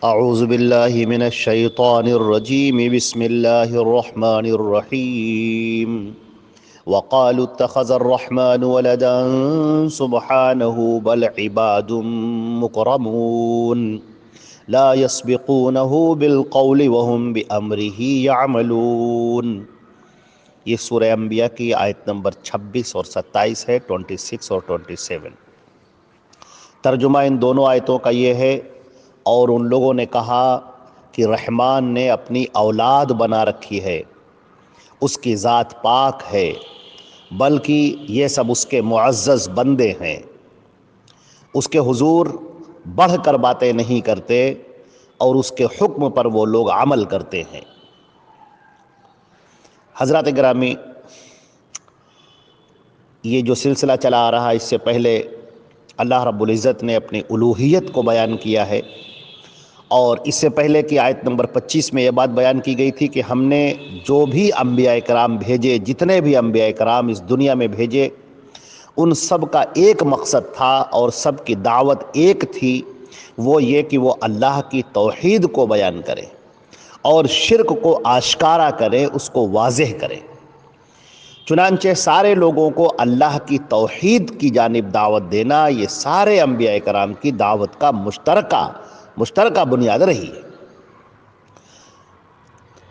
اعوذ باللہ من الشیطان الرجیم بسم اللہ الرحمن الرحیم وقالوا اتخذ الرحمن ولدا سبحانه بل عباد مکرمون لا يسبقونه بالقول وهم بأمره يعملون۔ یہ سورہ انبیاء کی آیت نمبر 26 اور 27 ہے، 26 اور 27۔ ترجمہ ان دونوں آیتوں کا یہ ہے، اور ان لوگوں نے کہا کہ رحمان نے اپنی اولاد بنا رکھی ہے، اس کی ذات پاک ہے، بلکہ یہ سب اس کے معزز بندے ہیں، اس کے حضور بڑھ کر باتیں نہیں کرتے اور اس کے حکم پر وہ لوگ عمل کرتے ہیں۔ حضرات گرامی، یہ جو سلسلہ چلا آ رہا ہے، اس سے پہلے اللہ رب العزت نے اپنی الوہیت کو بیان کیا ہے، اور اس سے پہلے کی آیت نمبر 25 میں یہ بات بیان کی گئی تھی کہ ہم نے جو بھی انبیاء کرام بھیجے، جتنے بھی انبیاء کرام اس دنیا میں بھیجے، ان سب کا ایک مقصد تھا اور سب کی دعوت ایک تھی، وہ یہ کہ وہ اللہ کی توحید کو بیان کرے اور شرک کو آشکارا کرے، اس کو واضح کرے۔ چنانچہ سارے لوگوں کو اللہ کی توحید کی جانب دعوت دینا، یہ سارے انبیاء کرام کی دعوت کا مشترکہ بنیاد رہی ہے۔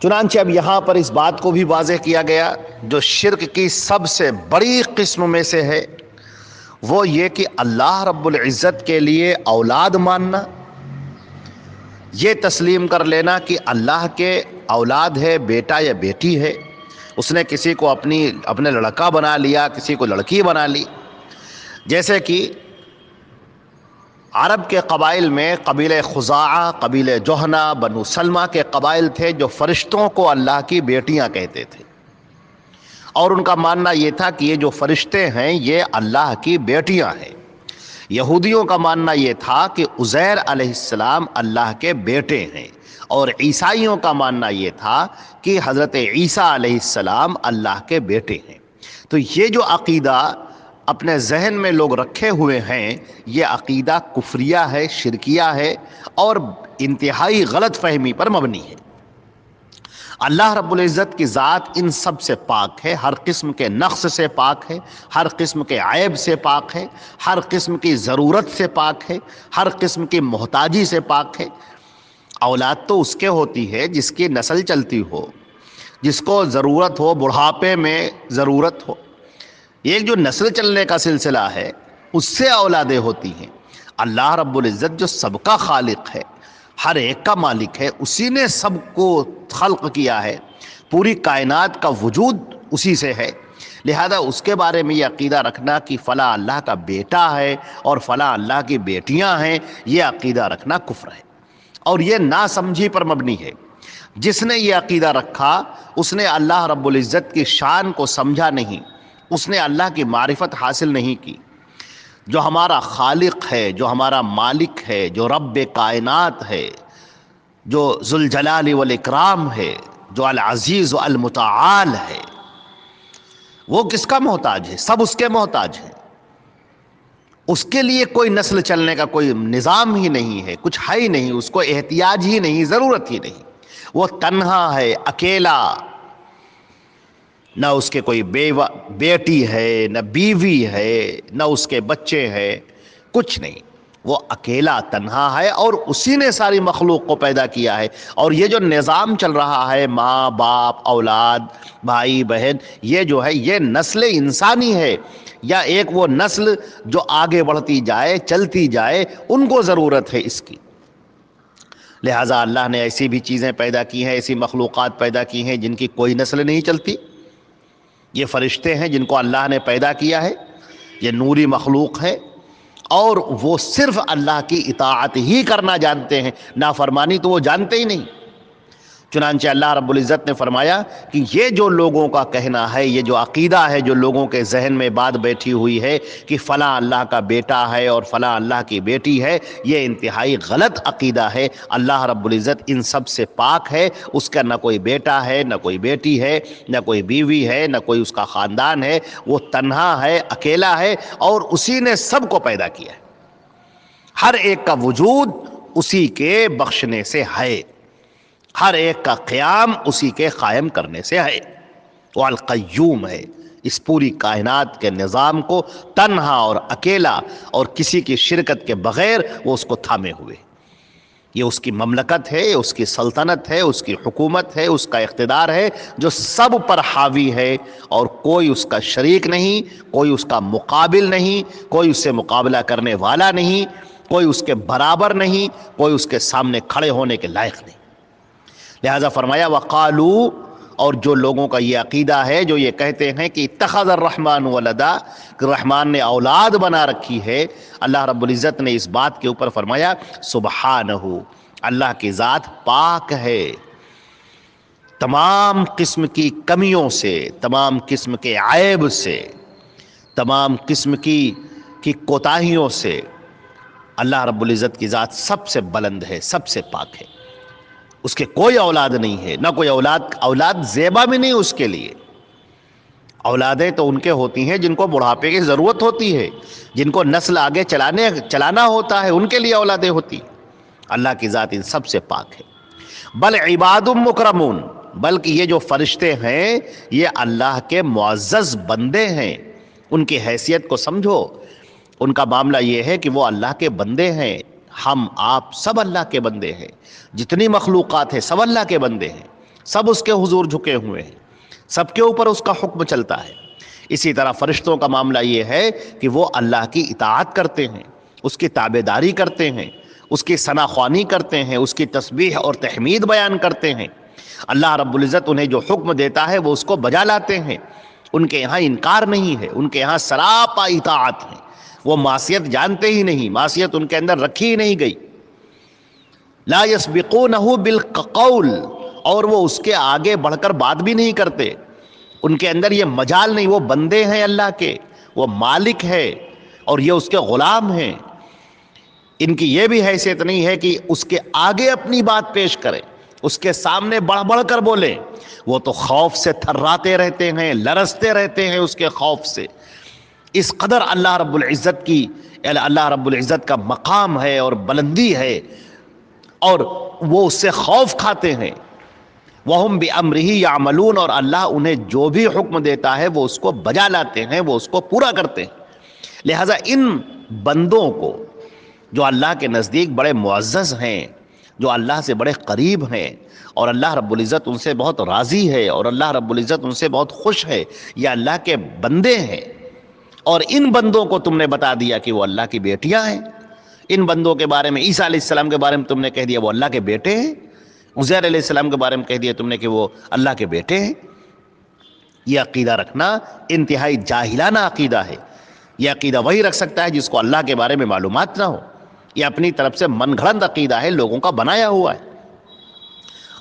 چنانچہ اب یہاں پر اس بات کو بھی واضح کیا گیا، جو شرک کی سب سے بڑی قسم میں سے ہے، وہ یہ کہ اللہ رب العزت کے لیے اولاد ماننا، یہ تسلیم کر لینا کہ اللہ کے اولاد ہے، بیٹا یا بیٹی ہے، اس نے کسی کو اپنے لڑکا بنا لیا، کسی کو لڑکی بنا لی۔ جیسے کہ عرب کے قبائل میں قبیلہ خزاعہ، قبیلہ جوہنہ، بنو سلمہ کے قبائل تھے جو فرشتوں کو اللہ کی بیٹیاں کہتے تھے، اور ان کا ماننا یہ تھا کہ یہ جو فرشتے ہیں یہ اللہ کی بیٹیاں ہیں۔ یہودیوں کا ماننا یہ تھا کہ عزیر علیہ السلام اللہ کے بیٹے ہیں، اور عیسائیوں کا ماننا یہ تھا کہ حضرت عیسیٰ علیہ السلام اللہ کے بیٹے ہیں۔ تو یہ جو عقیدہ اپنے ذہن میں لوگ رکھے ہوئے ہیں، یہ عقیدہ کفریہ ہے، شرکیہ ہے، اور انتہائی غلط فہمی پر مبنی ہے۔ اللہ رب العزت کی ذات ان سب سے پاک ہے، ہر قسم کے نقص سے پاک ہے، ہر قسم کے عیب سے پاک ہے، ہر قسم کی ضرورت سے پاک ہے، ہر قسم کی محتاجی سے پاک ہے۔ اولاد تو اس کے ہوتی ہے جس کی نسل چلتی ہو، جس کو ضرورت ہو، بڑھاپے میں ضرورت ہو۔ ایک جو نسل چلنے کا سلسلہ ہے، اس سے اولادیں ہوتی ہیں۔ اللہ رب العزت جو سب کا خالق ہے، ہر ایک کا مالک ہے، اسی نے سب کو خلق کیا ہے، پوری کائنات کا وجود اسی سے ہے، لہذا اس کے بارے میں یہ عقیدہ رکھنا کہ فلاں اللہ کا بیٹا ہے اور فلاں اللہ کی بیٹیاں ہیں، یہ عقیدہ رکھنا کفر ہے، اور یہ ناسمجھی پر مبنی ہے۔ جس نے یہ عقیدہ رکھا، اس نے اللہ رب العزت کی شان کو سمجھا نہیں، اس نے اللہ کی معرفت حاصل نہیں کی۔ جو ہمارا خالق ہے، جو ہمارا مالک ہے، جو رب کائنات ہے، جو ذوالجلال والاکرام ہے، جو العزیز و المتعال ہے، وہ کس کا محتاج ہے؟ سب اس کے محتاج ہیں۔ اس کے لیے کوئی نسل چلنے کا کوئی نظام ہی نہیں ہے، کچھ ہے ہی نہیں، اس کو احتیاج ہی نہیں، ضرورت ہی نہیں۔ وہ تنہا ہے، اکیلا، نہ اس کے کوئی بیٹی ہے، نہ بیوی ہے، نہ اس کے بچے ہیں، کچھ نہیں، وہ اکیلا تنہا ہے، اور اسی نے ساری مخلوق کو پیدا کیا ہے۔ اور یہ جو نظام چل رہا ہے، ماں باپ، اولاد، بھائی بہن، یہ جو ہے یہ نسل انسانی ہے، یا ایک وہ نسل جو آگے بڑھتی جائے، چلتی جائے، ان کو ضرورت ہے اس کی۔ لہٰذا اللہ نے ایسی بھی چیزیں پیدا کی ہیں، ایسی مخلوقات پیدا کی ہیں جن کی کوئی نسل نہیں چلتی۔ یہ فرشتے ہیں جن کو اللہ نے پیدا کیا ہے، یہ نوری مخلوق ہے، اور وہ صرف اللہ کی اطاعت ہی کرنا جانتے ہیں، نافرمانی تو وہ جانتے ہی نہیں۔ چنانچہ اللہ رب العزت نے فرمایا کہ یہ جو لوگوں کا کہنا ہے، یہ جو عقیدہ ہے جو لوگوں کے ذہن میں بات بیٹھی ہوئی ہے کہ فلاں اللہ کا بیٹا ہے اور فلاں اللہ کی بیٹی ہے، یہ انتہائی غلط عقیدہ ہے۔ اللہ رب العزت ان سب سے پاک ہے، اس کا نہ کوئی بیٹا ہے، نہ کوئی بیٹی ہے، نہ کوئی بیوی ہے، نہ کوئی اس کا خاندان ہے، وہ تنہا ہے، اکیلا ہے، اور اسی نے سب کو پیدا کیا ہے۔ ہر ایک کا وجود اسی کے بخشنے سے ہے، ہر ایک کا قیام اسی کے قائم کرنے سے ہے۔ وہ القیوم ہے، اس پوری کائنات کے نظام کو تنہا اور اکیلا اور کسی کی شرکت کے بغیر وہ اس کو تھامے ہوئے۔ یہ اس کی مملکت ہے، اس کی سلطنت ہے، اس کی حکومت ہے، اس کا اقتدار ہے جو سب پر حاوی ہے، اور کوئی اس کا شریک نہیں، کوئی اس کا مقابل نہیں، کوئی اس سے مقابلہ کرنے والا نہیں، کوئی اس کے برابر نہیں، کوئی اس کے سامنے کھڑے ہونے کے لائق نہیں۔ لہذا فرمایا وقالو، اور جو لوگوں کا یہ عقیدہ ہے جو یہ کہتے ہیں کہ اتخذ الرحمن ولدا، کہ رحمان نے اولاد بنا رکھی ہے، اللہ رب العزت نے اس بات کے اوپر فرمایا سبحانہ، اللہ کی ذات پاک ہے تمام قسم کی کمیوں سے، تمام قسم کے عیب سے، تمام قسم کی کوتاہیوں سے۔ اللہ رب العزت کی ذات سب سے بلند ہے، سب سے پاک ہے، اس کے کوئی اولاد نہیں ہے، نہ کوئی اولاد زیبا بھی نہیں اس کے لیے۔ اولادیں تو ان کے ہوتی ہیں جن کو بڑھاپے کی ضرورت ہوتی ہے، جن کو نسل آگے چلانا ہوتا ہے، ان کے لیے اولادیں ہوتی۔ اللہ کی ذات ان سب سے پاک ہے۔ بل عباد مکرمون، بلکہ یہ جو فرشتے ہیں یہ اللہ کے معزز بندے ہیں، ان کی حیثیت کو سمجھو۔ ان کا معاملہ یہ ہے کہ وہ اللہ کے بندے ہیں، ہم آپ سب اللہ کے بندے ہیں، جتنی مخلوقات ہیں سب اللہ کے بندے ہیں، سب اس کے حضور جھکے ہوئے ہیں، سب کے اوپر اس کا حکم چلتا ہے۔ اسی طرح فرشتوں کا معاملہ یہ ہے کہ وہ اللہ کی اطاعت کرتے ہیں، اس کی تابعداری کرتے ہیں، اس کی ثنا خوانی کرتے ہیں، اس کی تسبیح اور تحمید بیان کرتے ہیں۔ اللہ رب العزت انہیں جو حکم دیتا ہے وہ اس کو بجا لاتے ہیں، ان کے یہاں انکار نہیں ہے، ان کے یہاں سراپا اطاعت ہے، وہ معصیت جانتے ہی نہیں، معصیت ان کے اندر رکھی ہی نہیں گئی۔ لا یسبقونہ بالقول، اور وہ اس کے آگے بڑھ کر بات بھی نہیں کرتے، ان کے اندر یہ مجال نہیں، وہ بندے ہیں اللہ کے، وہ مالک ہے اور یہ اس کے غلام ہیں۔ ان کی یہ بھی حیثیت نہیں ہے کہ اس کے آگے اپنی بات پیش کریں، اس کے سامنے بڑھ بڑھ کر بولیں، وہ تو خوف سے تھراتے رہتے ہیں، لرزتے رہتے ہیں اس کے خوف سے۔ اس قدر اللہ رب العزت کا مقام ہے اور بلندی ہے، اور وہ اس سے خوف کھاتے ہیں۔ وَهُمْ بِأَمْرِهِ يَعْمَلُونَ، اور اللہ انہیں جو بھی حکم دیتا ہے وہ اس کو بجا لاتے ہیں، وہ اس کو پورا کرتے ہیں۔ لہٰذا ان بندوں کو جو اللہ کے نزدیک بڑے معزز ہیں، جو اللہ سے بڑے قریب ہیں، اور اللہ رب العزت ان سے بہت راضی ہے، اور اللہ رب العزت ان سے بہت خوش ہے، یہ اللہ کے بندے ہیں۔ اور ان بندوں کو تم نے بتا دیا کہ وہ اللہ کی بیٹیاں ہیں، ان بندوں کے بارے میں عیسیٰ علیہ السلام کے بارے میں تم نے کہہ دیا وہ اللہ کے بیٹے ہیں، عزیر علیہ السلام کے بارے میں کہہ دیا تم نے کہ وہ اللہ کے بیٹے ہیں۔ یہ عقیدہ رکھنا انتہائی جاہلانہ عقیدہ ہے۔ یہ عقیدہ وہی رکھ سکتا ہے جس کو اللہ کے بارے میں معلومات نہ ہو۔ یہ اپنی طرف سے من گھڑنت عقیدہ ہے، لوگوں کا بنایا ہوا ہے۔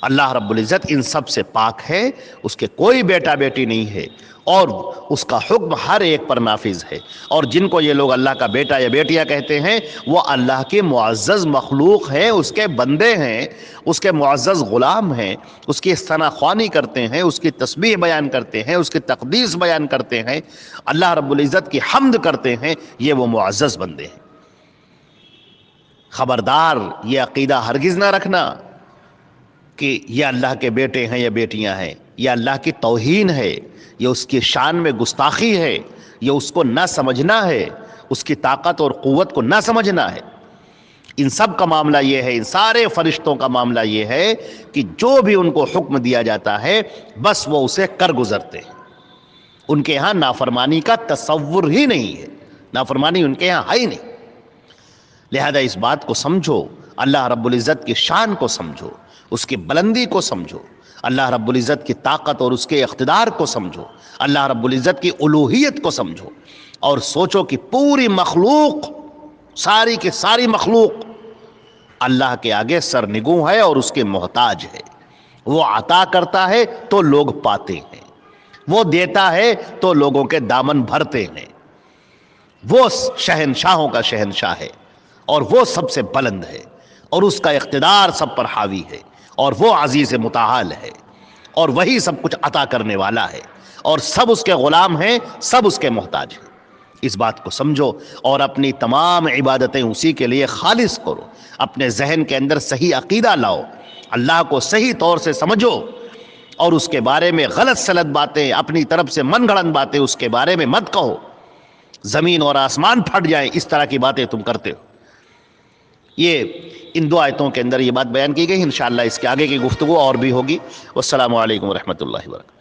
اللہ رب العزت ان سب سے پاک ہے، اس کے کوئی بیٹا بیٹی نہیں ہے، اور اس کا حکم ہر ایک پر نافذ ہے۔ اور جن کو یہ لوگ اللہ کا بیٹا یا بیٹیاں کہتے ہیں وہ اللہ کی معزز مخلوق ہیں، اس کے بندے ہیں، اس کے معزز غلام ہیں، اس کی ثنا خوانی کرتے ہیں، اس کی تسبیح بیان کرتے ہیں، اس کی تقدیس بیان کرتے ہیں، اللہ رب العزت کی حمد کرتے ہیں، یہ وہ معزز بندے ہیں۔ خبردار یہ عقیدہ ہرگز نہ رکھنا کہ یہ اللہ کے بیٹے ہیں یا بیٹیاں ہیں، یہ اللہ کی توہین ہے، یہ اس کی شان میں گستاخی ہے، یہ اس کو نہ سمجھنا ہے، اس کی طاقت اور قوت کو نہ سمجھنا ہے۔ ان سب کا معاملہ یہ ہے، ان سارے فرشتوں کا معاملہ یہ ہے کہ جو بھی ان کو حکم دیا جاتا ہے بس وہ اسے کر گزرتے ہیں۔ ان کے ہاں نافرمانی کا تصور ہی نہیں ہے، نافرمانی ان کے ہاں ہے ہی نہیں۔ لہذا اس بات کو سمجھو، اللہ رب العزت کی شان کو سمجھو، اس کی بلندی کو سمجھو، اللہ رب العزت کی طاقت اور اس کے اقتدار کو سمجھو، اللہ رب العزت کی الوہیت کو سمجھو، اور سوچو کہ پوری مخلوق، ساری کی ساری مخلوق اللہ کے آگے سرنگوں ہے اور اس کے محتاج ہے۔ وہ عطا کرتا ہے تو لوگ پاتے ہیں، وہ دیتا ہے تو لوگوں کے دامن بھرتے ہیں۔ وہ شہنشاہوں کا شہنشاہ ہے، اور وہ سب سے بلند ہے، اور اس کا اقتدار سب پر حاوی ہے، اور وہ عزیز متعال ہے، اور وہی سب کچھ عطا کرنے والا ہے، اور سب اس کے غلام ہیں، سب اس کے محتاج ہیں۔ اس بات کو سمجھو اور اپنی تمام عبادتیں اسی کے لیے خالص کرو. اپنے ذہن کے اندر صحیح عقیدہ لاؤ, اللہ کو صحیح طور سے سمجھو, اور اس کے بارے میں غلط سلط باتیں, اپنی طرف سے من گھڑن باتیں اس کے بارے میں مت کہو. زمین اور آسمان پھٹ جائیں اس طرح کی باتیں تم کرتے ہو. یہ ان 2 آیتوں کے اندر یہ بات بیان کی گئی. انشاءاللہ اس کے آگے کی گفتگو اور بھی ہوگی. والسلام علیکم ورحمۃ اللہ وبرکاتہ.